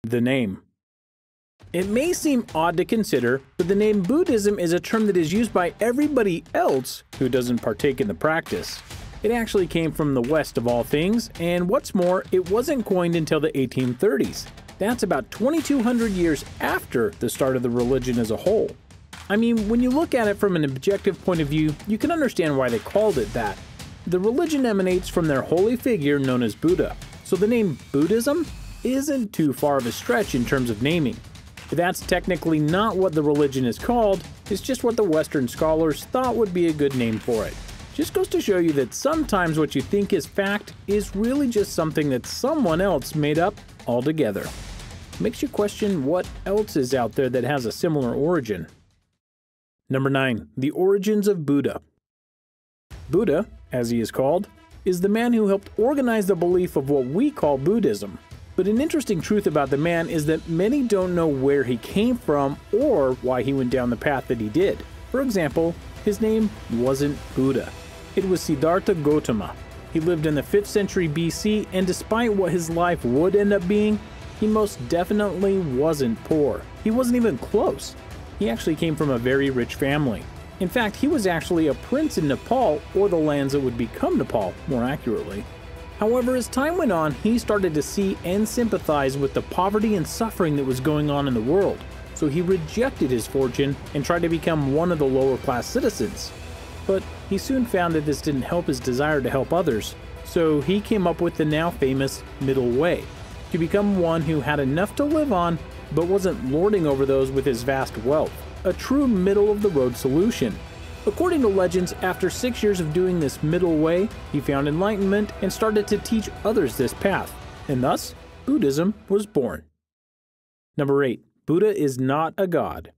The name. It may seem odd to consider, but the name Buddhism is a term that is used by everybody else who doesn't partake in the practice. It actually came from the West of all things, and what's more, it wasn't coined until the 1830s. That's about 2,200 years after the start of the religion as a whole. I mean, when you look at it from an objective point of view, you can understand why they called it that. The religion emanates from their holy figure known as Buddha, so the name Buddhism isn't too far of a stretch in terms of naming. But that's technically not what the religion is called, it's just what the Western scholars thought would be a good name for it. Just goes to show you that sometimes what you think is fact is really just something that someone else made up altogether. Makes you question what else is out there that has a similar origin. Number 9. The origins of Buddha. Buddha, as he is called, is the man who helped organize the belief of what we call Buddhism. But an interesting truth about the man is that many don't know where he came from or why he went down the path that he did. For example, his name wasn't Buddha. It was Siddhartha Gautama. He lived in the 5th century BC, and despite what his life would end up being, he most definitely wasn't poor. He wasn't even close. He actually came from a very rich family. In fact, he was actually a prince in Nepal, or the lands that would become Nepal, more accurately. However, as time went on, he started to see and sympathize with the poverty and suffering that was going on in the world. So he rejected his fortune and tried to become one of the lower class citizens. But he soon found that this didn't help his desire to help others, so he came up with the now famous middle way, to become one who had enough to live on, but wasn't lording over those with his vast wealth. A true middle-of-the-road solution. According to legends, after 6 years of doing this middle way, he found enlightenment and started to teach others this path, and thus, Buddhism was born. Number 8. Buddha is not a god.